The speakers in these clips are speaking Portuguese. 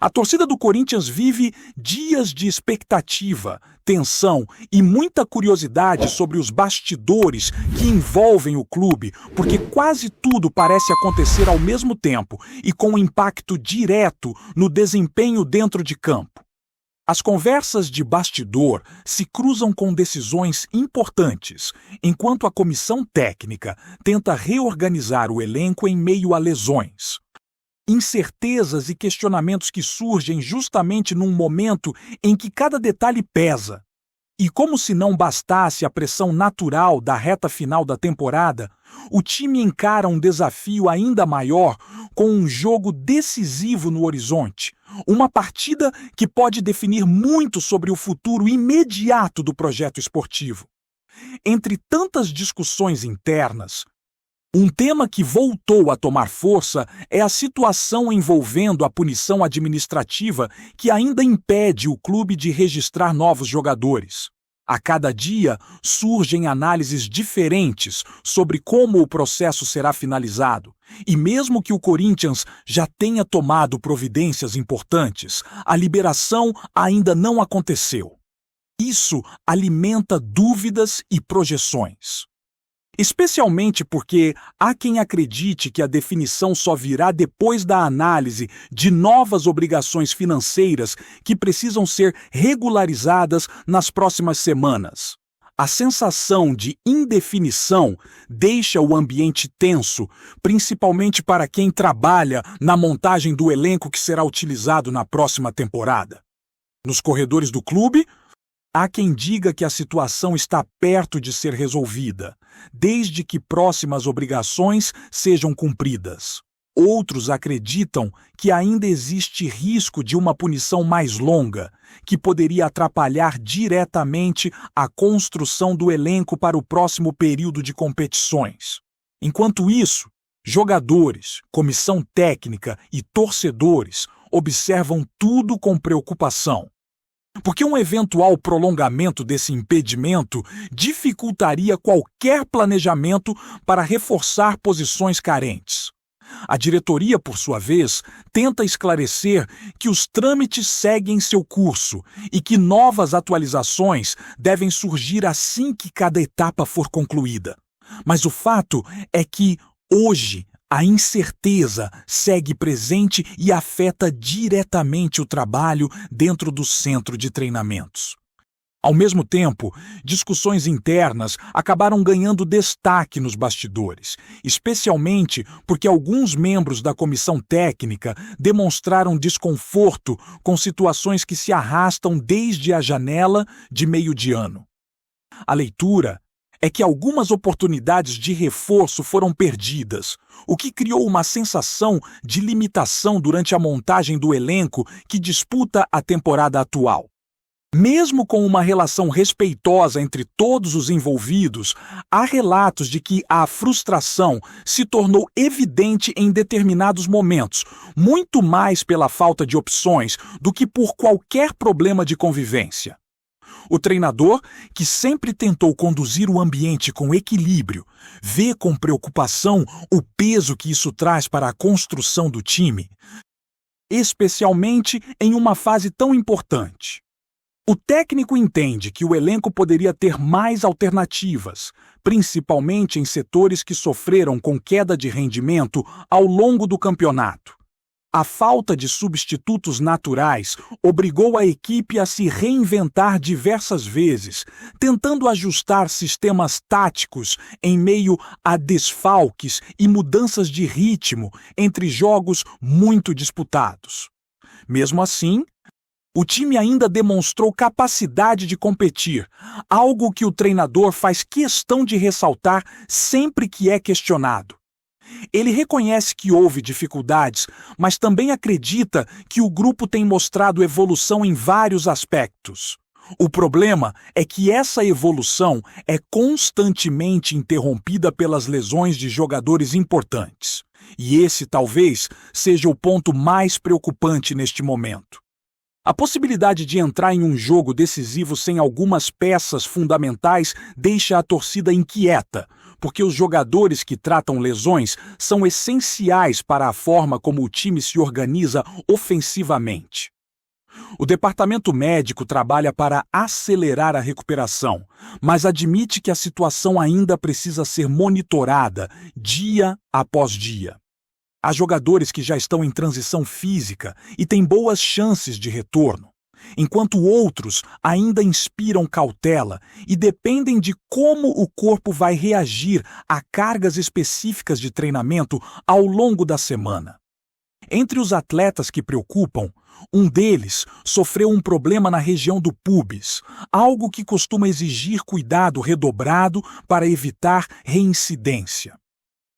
A torcida do Corinthians vive dias de expectativa, tensão e muita curiosidade sobre os bastidores que envolvem o clube, porque quase tudo parece acontecer ao mesmo tempo e com impacto direto no desempenho dentro de campo. As conversas de bastidor se cruzam com decisões importantes, enquanto a comissão técnica tenta reorganizar o elenco em meio a lesões. Incertezas e questionamentos que surgem justamente num momento em que cada detalhe pesa. E como se não bastasse a pressão natural da reta final da temporada, o time encara um desafio ainda maior com um jogo decisivo no horizonte, uma partida que pode definir muito sobre o futuro imediato do projeto esportivo. Entre tantas discussões internas, um tema que voltou a tomar força é a situação envolvendo a punição administrativa que ainda impede o clube de registrar novos jogadores. A cada dia surgem análises diferentes sobre como o processo será finalizado, e mesmo que o Corinthians já tenha tomado providências importantes, a liberação ainda não aconteceu. Isso alimenta dúvidas e projeções. Especialmente porque há quem acredite que a definição só virá depois da análise de novas obrigações financeiras que precisam ser regularizadas nas próximas semanas. A sensação de indefinição deixa o ambiente tenso, principalmente para quem trabalha na montagem do elenco que será utilizado na próxima temporada. Nos corredores do clube, há quem diga que a situação está perto de ser resolvida, desde que próximas obrigações sejam cumpridas. Outros acreditam que ainda existe risco de uma punição mais longa, que poderia atrapalhar diretamente a construção do elenco para o próximo período de competições. Enquanto isso, jogadores, comissão técnica e torcedores observam tudo com preocupação. Porque um eventual prolongamento desse impedimento dificultaria qualquer planejamento para reforçar posições carentes. A diretoria, por sua vez, tenta esclarecer que os trâmites seguem seu curso e que novas atualizações devem surgir assim que cada etapa for concluída. Mas o fato é que, hoje, a incerteza segue presente e afeta diretamente o trabalho dentro do centro de treinamentos. Ao mesmo tempo, discussões internas acabaram ganhando destaque nos bastidores, especialmente porque alguns membros da comissão técnica demonstraram desconforto com situações que se arrastam desde a janela de meio de ano. A leitura é que algumas oportunidades de reforço foram perdidas, o que criou uma sensação de limitação durante a montagem do elenco que disputa a temporada atual. Mesmo com uma relação respeitosa entre todos os envolvidos, há relatos de que a frustração se tornou evidente em determinados momentos, muito mais pela falta de opções do que por qualquer problema de convivência. O treinador, que sempre tentou conduzir o ambiente com equilíbrio, vê com preocupação o peso que isso traz para a construção do time, especialmente em uma fase tão importante. O técnico entende que o elenco poderia ter mais alternativas, principalmente em setores que sofreram com queda de rendimento ao longo do campeonato. A falta de substitutos naturais obrigou a equipe a se reinventar diversas vezes, tentando ajustar sistemas táticos em meio a desfalques e mudanças de ritmo entre jogos muito disputados. Mesmo assim, o time ainda demonstrou capacidade de competir, algo que o treinador faz questão de ressaltar sempre que é questionado. Ele reconhece que houve dificuldades, mas também acredita que o grupo tem mostrado evolução em vários aspectos. O problema é que essa evolução é constantemente interrompida pelas lesões de jogadores importantes. E esse talvez seja o ponto mais preocupante neste momento. A possibilidade de entrar em um jogo decisivo sem algumas peças fundamentais deixa a torcida inquieta, porque os jogadores que tratam lesões são essenciais para a forma como o time se organiza ofensivamente. O departamento médico trabalha para acelerar a recuperação, mas admite que a situação ainda precisa ser monitorada dia após dia. Há jogadores que já estão em transição física e têm boas chances de retorno, enquanto outros ainda inspiram cautela e dependem de como o corpo vai reagir a cargas específicas de treinamento ao longo da semana. Entre os atletas que preocupam, um deles sofreu um problema na região do pubis, algo que costuma exigir cuidado redobrado para evitar reincidência.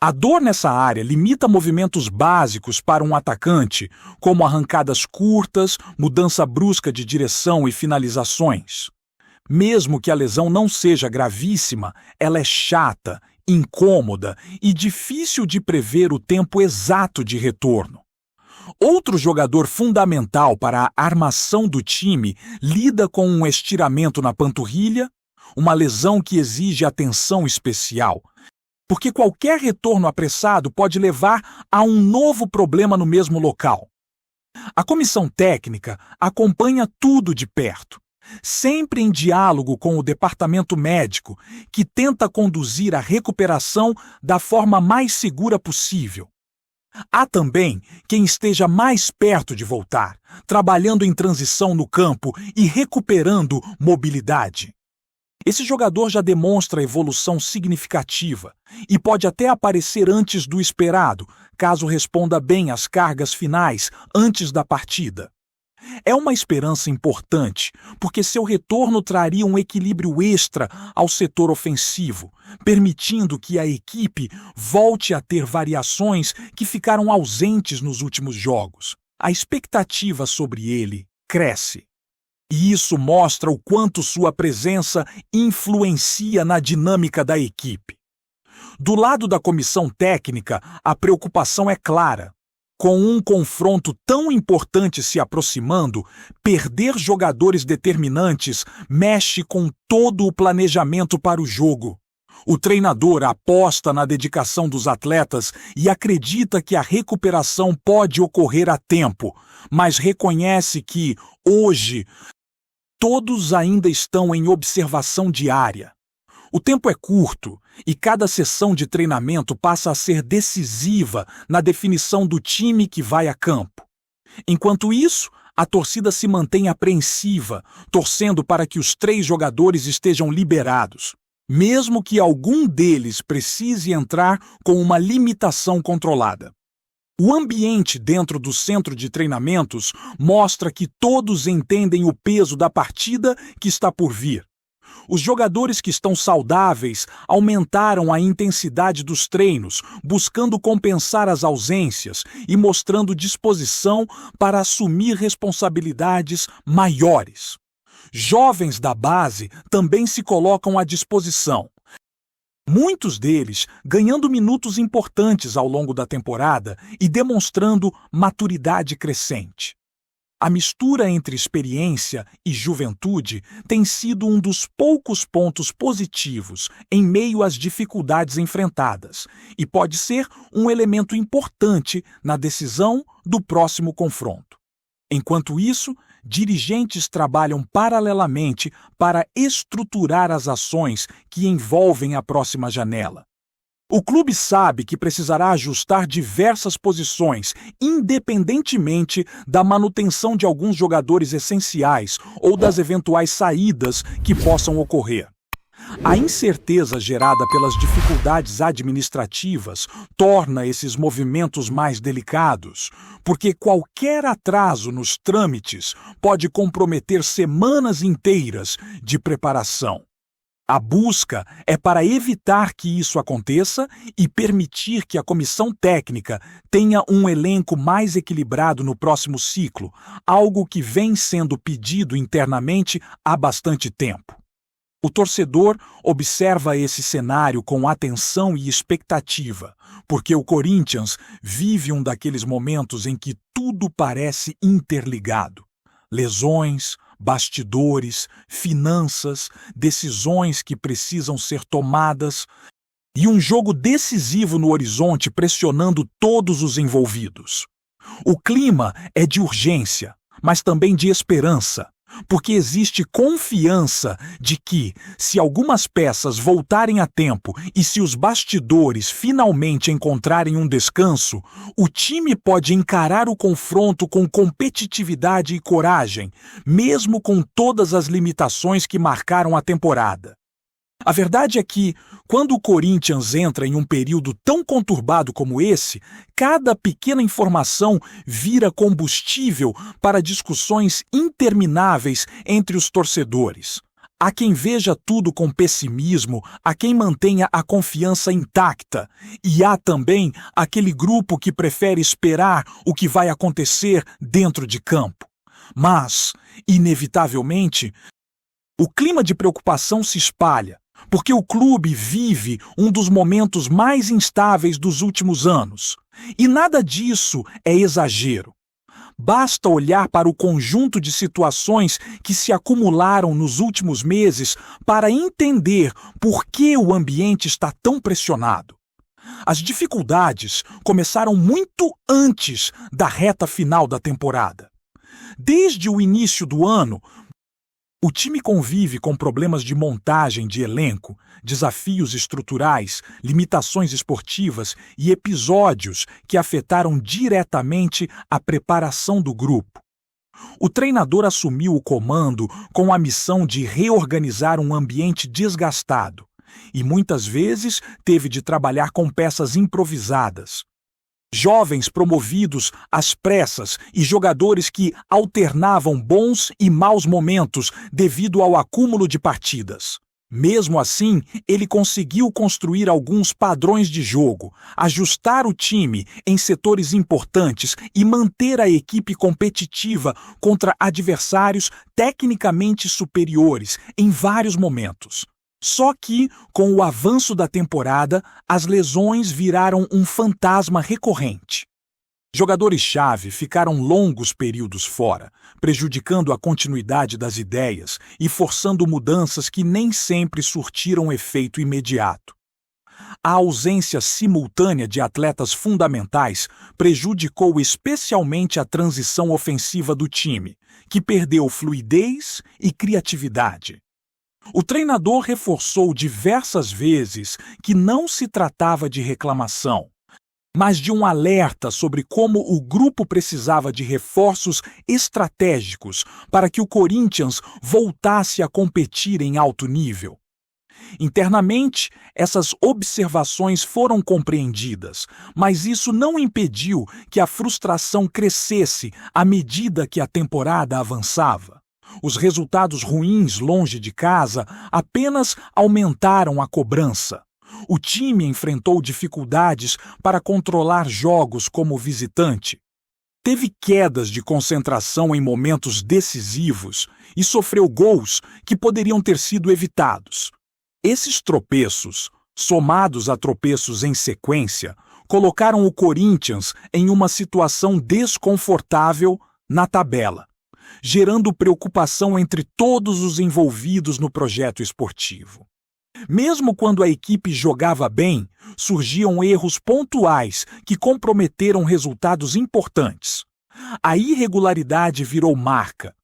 A dor nessa área limita movimentos básicos para um atacante, como arrancadas curtas, mudança brusca de direção e finalizações. Mesmo que a lesão não seja gravíssima, ela é chata, incômoda e difícil de prever o tempo exato de retorno. Outro jogador fundamental para a armação do time lida com um estiramento na panturrilha, uma lesão que exige atenção especial, porque qualquer retorno apressado pode levar a um novo problema no mesmo local. A comissão técnica acompanha tudo de perto, sempre em diálogo com o departamento médico, que tenta conduzir a recuperação da forma mais segura possível. Há também quem esteja mais perto de voltar, trabalhando em transição no campo e recuperando mobilidade. Esse jogador já demonstra evolução significativa e pode até aparecer antes do esperado, caso responda bem às cargas finais antes da partida. É uma esperança importante, porque seu retorno traria um equilíbrio extra ao setor ofensivo, permitindo que a equipe volte a ter variações que ficaram ausentes nos últimos jogos. A expectativa sobre ele cresce. E isso mostra o quanto sua presença influencia na dinâmica da equipe. Do lado da comissão técnica, a preocupação é clara. Com um confronto tão importante se aproximando, perder jogadores determinantes mexe com todo o planejamento para o jogo. O treinador aposta na dedicação dos atletas e acredita que a recuperação pode ocorrer a tempo, mas reconhece que, hoje, todos ainda estão em observação diária. O tempo é curto e cada sessão de treinamento passa a ser decisiva na definição do time que vai a campo. Enquanto isso, a torcida se mantém apreensiva, torcendo para que os 3 jogadores estejam liberados, mesmo que algum deles precise entrar com uma limitação controlada. O ambiente dentro do centro de treinamentos mostra que todos entendem o peso da partida que está por vir. Os jogadores que estão saudáveis aumentaram a intensidade dos treinos, buscando compensar as ausências e mostrando disposição para assumir responsabilidades maiores. Jovens da base também se colocam à disposição. Muitos deles ganhando minutos importantes ao longo da temporada e demonstrando maturidade crescente. A mistura entre experiência e juventude tem sido um dos poucos pontos positivos em meio às dificuldades enfrentadas e pode ser um elemento importante na decisão do próximo confronto. Enquanto isso, dirigentes trabalham paralelamente para estruturar as ações que envolvem a próxima janela. O clube sabe que precisará ajustar diversas posições, independentemente da manutenção de alguns jogadores essenciais ou das eventuais saídas que possam ocorrer. A incerteza gerada pelas dificuldades administrativas torna esses movimentos mais delicados, porque qualquer atraso nos trâmites pode comprometer semanas inteiras de preparação. A busca é para evitar que isso aconteça e permitir que a comissão técnica tenha um elenco mais equilibrado no próximo ciclo, algo que vem sendo pedido internamente há bastante tempo. O torcedor observa esse cenário com atenção e expectativa, porque o Corinthians vive um daqueles momentos em que tudo parece interligado. Lesões, bastidores, finanças, decisões que precisam ser tomadas. e um jogo decisivo no horizonte pressionando todos os envolvidos. O clima é de urgência, mas também de esperança, porque existe confiança de que, se algumas peças voltarem a tempo e se os bastidores finalmente encontrarem um descanso, o time pode encarar o confronto com competitividade e coragem, mesmo com todas as limitações que marcaram a temporada. A verdade é que, quando o Corinthians entra em um período tão conturbado como esse, cada pequena informação vira combustível para discussões intermináveis entre os torcedores. Há quem veja tudo com pessimismo, há quem mantenha a confiança intacta, e há também aquele grupo que prefere esperar o que vai acontecer dentro de campo. Mas, inevitavelmente, o clima de preocupação se espalha, porque o clube vive um dos momentos mais instáveis dos últimos anos. E nada disso é exagero. Basta olhar para o conjunto de situações que se acumularam nos últimos meses para entender por que o ambiente está tão pressionado. As dificuldades começaram muito antes da reta final da temporada. Desde o início do ano, o time convive com problemas de montagem de elenco, desafios estruturais, limitações esportivas e episódios que afetaram diretamente a preparação do grupo. O treinador assumiu o comando com a missão de reorganizar um ambiente desgastado e muitas vezes teve de trabalhar com peças improvisadas. Jovens promovidos às pressas e jogadores que alternavam bons e maus momentos devido ao acúmulo de partidas. Mesmo assim, ele conseguiu construir alguns padrões de jogo, ajustar o time em setores importantes e manter a equipe competitiva contra adversários tecnicamente superiores em vários momentos. Só que, com o avanço da temporada, as lesões viraram um fantasma recorrente. Jogadores-chave ficaram longos períodos fora, prejudicando a continuidade das ideias e forçando mudanças que nem sempre surtiram efeito imediato. A ausência simultânea de atletas fundamentais prejudicou especialmente a transição ofensiva do time, que perdeu fluidez e criatividade. O treinador reforçou diversas vezes que não se tratava de reclamação, mas de um alerta sobre como o grupo precisava de reforços estratégicos para que o Corinthians voltasse a competir em alto nível. Internamente, essas observações foram compreendidas, mas isso não impediu que a frustração crescesse à medida que a temporada avançava. Os resultados ruins longe de casa apenas aumentaram a cobrança. O time enfrentou dificuldades para controlar jogos como visitante. Teve quedas de concentração em momentos decisivos e sofreu gols que poderiam ter sido evitados. Esses tropeços, somados a tropeços em sequência, colocaram o Corinthians em uma situação desconfortável na tabela, gerando preocupação entre todos os envolvidos no projeto esportivo. Mesmo quando a equipe jogava bem, surgiam erros pontuais que comprometeram resultados importantes. A irregularidade virou marca.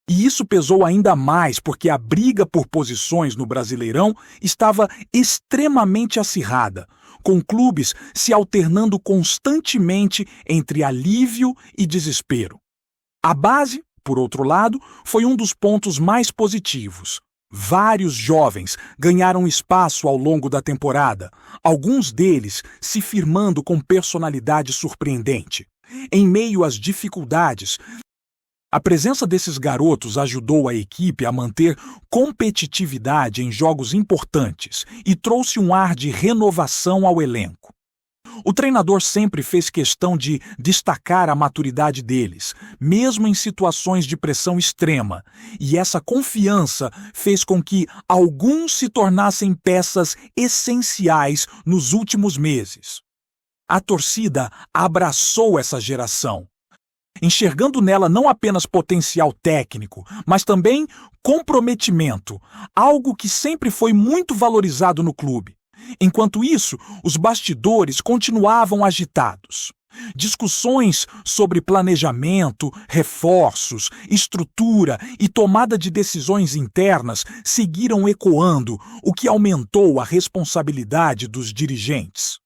E isso pesou ainda mais porque a briga por posições no Brasileirão estava extremamente acirrada, com clubes se alternando constantemente entre alívio e desespero. A base, por outro lado, foi um dos pontos mais positivos. Vários jovens ganharam espaço ao longo da temporada, alguns deles se firmando com personalidade surpreendente. Em meio às dificuldades, a presença desses garotos ajudou a equipe a manter competitividade em jogos importantes e trouxe um ar de renovação ao elenco. O treinador sempre fez questão de destacar a maturidade deles, mesmo em situações de pressão extrema, e essa confiança fez com que alguns se tornassem peças essenciais nos últimos meses. A torcida abraçou essa geração, enxergando nela não apenas potencial técnico, mas também comprometimento, algo que sempre foi muito valorizado no clube. Enquanto isso, os bastidores continuavam agitados. Discussões sobre planejamento, reforços, estrutura e tomada de decisões internas seguiram ecoando, o que aumentou a responsabilidade dos dirigentes.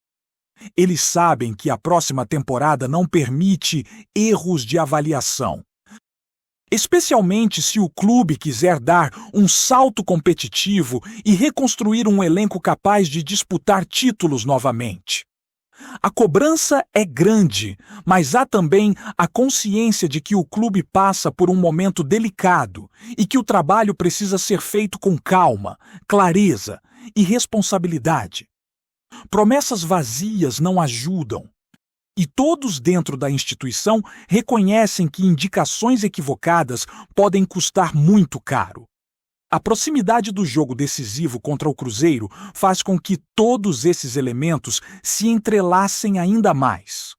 Eles sabem que a próxima temporada não permite erros de avaliação. Especialmente se o clube quiser dar um salto competitivo e reconstruir um elenco capaz de disputar títulos novamente. A cobrança é grande, mas há também a consciência de que o clube passa por um momento delicado e que o trabalho precisa ser feito com calma, clareza e responsabilidade. Promessas vazias não ajudam. E todos dentro da instituição reconhecem que indicações equivocadas podem custar muito caro. A proximidade do jogo decisivo contra o Cruzeiro faz com que todos esses elementos se entrelacem ainda mais.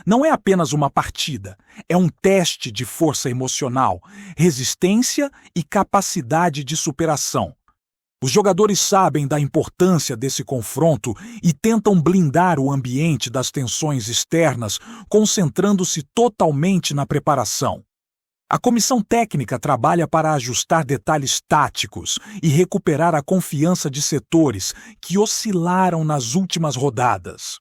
Não é apenas uma partida, é um teste de força emocional, resistência e capacidade de superação. Os jogadores sabem da importância desse confronto e tentam blindar o ambiente das tensões externas, concentrando-se totalmente na preparação. A comissão técnica trabalha para ajustar detalhes táticos e recuperar a confiança de setores que oscilaram nas últimas rodadas.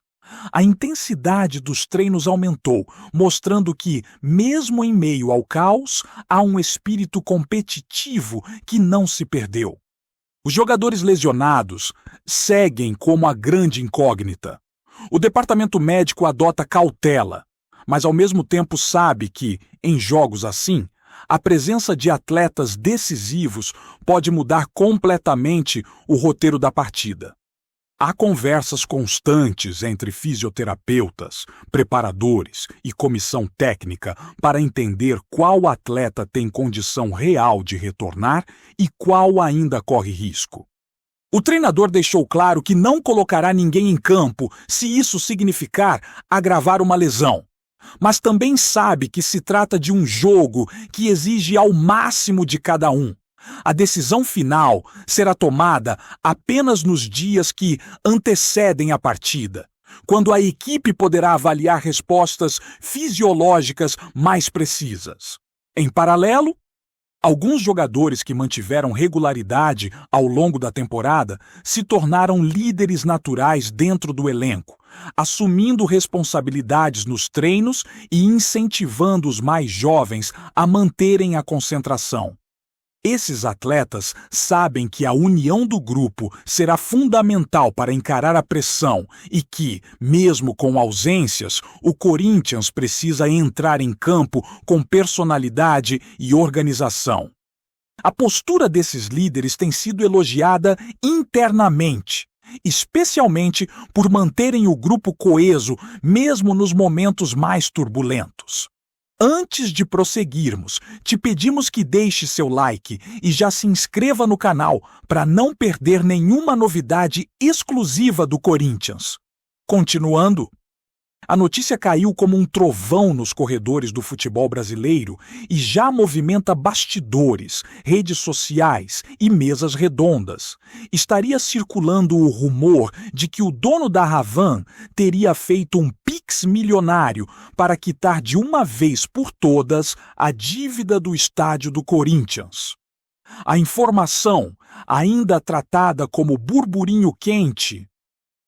A intensidade dos treinos aumentou, mostrando que, mesmo em meio ao caos, há um espírito competitivo que não se perdeu. Os jogadores lesionados seguem como a grande incógnita. O departamento médico adota cautela, mas ao mesmo tempo sabe que, em jogos assim, a presença de atletas decisivos pode mudar completamente o roteiro da partida. Há conversas constantes entre fisioterapeutas, preparadores e comissão técnica para entender qual atleta tem condição real de retornar e qual ainda corre risco. O treinador deixou claro que não colocará ninguém em campo se isso significar agravar uma lesão. Mas também sabe que se trata de um jogo que exige ao máximo de cada um. A decisão final será tomada apenas nos dias que antecedem a partida, quando a equipe poderá avaliar respostas fisiológicas mais precisas. Em paralelo, alguns jogadores que mantiveram regularidade ao longo da temporada se tornaram líderes naturais dentro do elenco, assumindo responsabilidades nos treinos e incentivando os mais jovens a manterem a concentração. Esses atletas sabem que a união do grupo será fundamental para encarar a pressão e que, mesmo com ausências, o Corinthians precisa entrar em campo com personalidade e organização. A postura desses líderes tem sido elogiada internamente, especialmente por manterem o grupo coeso mesmo nos momentos mais turbulentos. Antes de prosseguirmos, te pedimos que deixe seu like e já se inscreva no canal para não perder nenhuma novidade exclusiva do Corinthians. Continuando, a notícia caiu como um trovão nos corredores do futebol brasileiro e já movimenta bastidores, redes sociais e mesas redondas. Estaria circulando o rumor de que o dono da Havan teria feito um Pix milionário para quitar de uma vez por todas a dívida do estádio do Corinthians. A informação, ainda tratada como burburinho quente,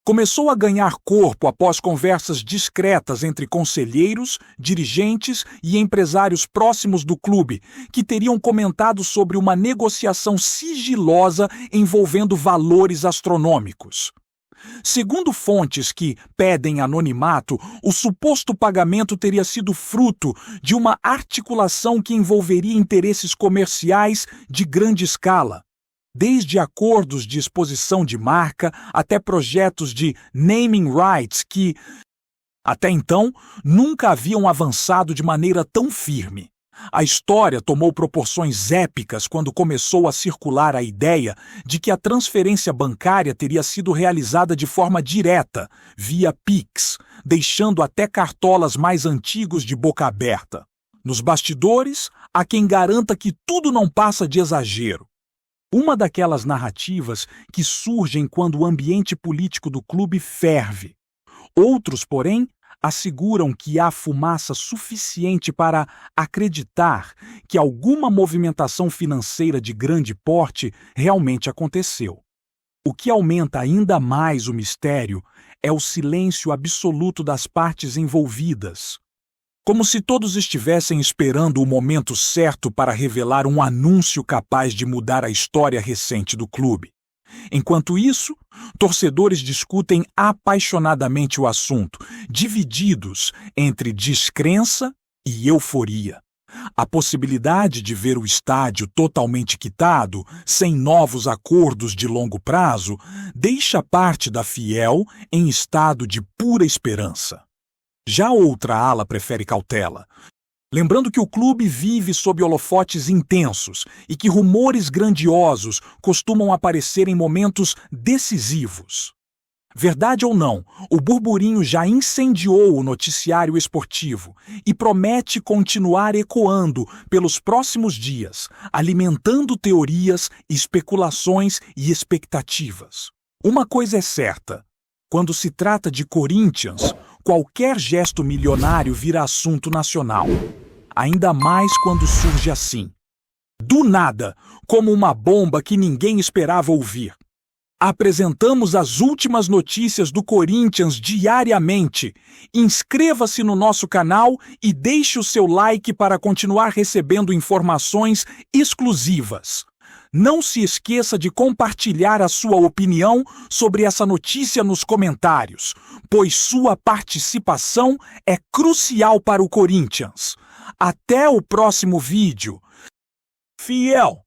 começou a ganhar corpo após conversas discretas entre conselheiros, dirigentes e empresários próximos do clube, que teriam comentado sobre uma negociação sigilosa envolvendo valores astronômicos. Segundo fontes que pedem anonimato, o suposto pagamento teria sido fruto de uma articulação que envolveria interesses comerciais de grande escala. Desde acordos de exposição de marca até projetos de naming rights que, até então, nunca haviam avançado de maneira tão firme. A história tomou proporções épicas quando começou a circular a ideia de que a transferência bancária teria sido realizada de forma direta, via Pix, deixando até cartolas mais antigos de boca aberta. Nos bastidores, há quem garanta que tudo não passa de exagero. Uma daquelas narrativas que surgem quando o ambiente político do clube ferve. Outros, porém, asseguram que há fumaça suficiente para acreditar que alguma movimentação financeira de grande porte realmente aconteceu. O que aumenta ainda mais o mistério é o silêncio absoluto das partes envolvidas. Como se todos estivessem esperando o momento certo para revelar um anúncio capaz de mudar a história recente do clube. Enquanto isso, torcedores discutem apaixonadamente o assunto, divididos entre descrença e euforia. A possibilidade de ver o estádio totalmente quitado, sem novos acordos de longo prazo, deixa parte da fiel em estado de pura esperança. Já outra ala prefere cautela, lembrando que o clube vive sob holofotes intensos e que rumores grandiosos costumam aparecer em momentos decisivos. Verdade ou não, o burburinho já incendiou o noticiário esportivo e promete continuar ecoando pelos próximos dias, alimentando teorias, especulações e expectativas. Uma coisa é certa: quando se trata de Corinthians, qualquer gesto milionário vira assunto nacional. Ainda mais quando surge assim, do nada, como uma bomba que ninguém esperava ouvir. Apresentamos as últimas notícias do Corinthians diariamente. Inscreva-se no nosso canal e deixe o seu like para continuar recebendo informações exclusivas. Não se esqueça de compartilhar a sua opinião sobre essa notícia nos comentários, pois sua participação é crucial para o Corinthians. Até o próximo vídeo. Fiel!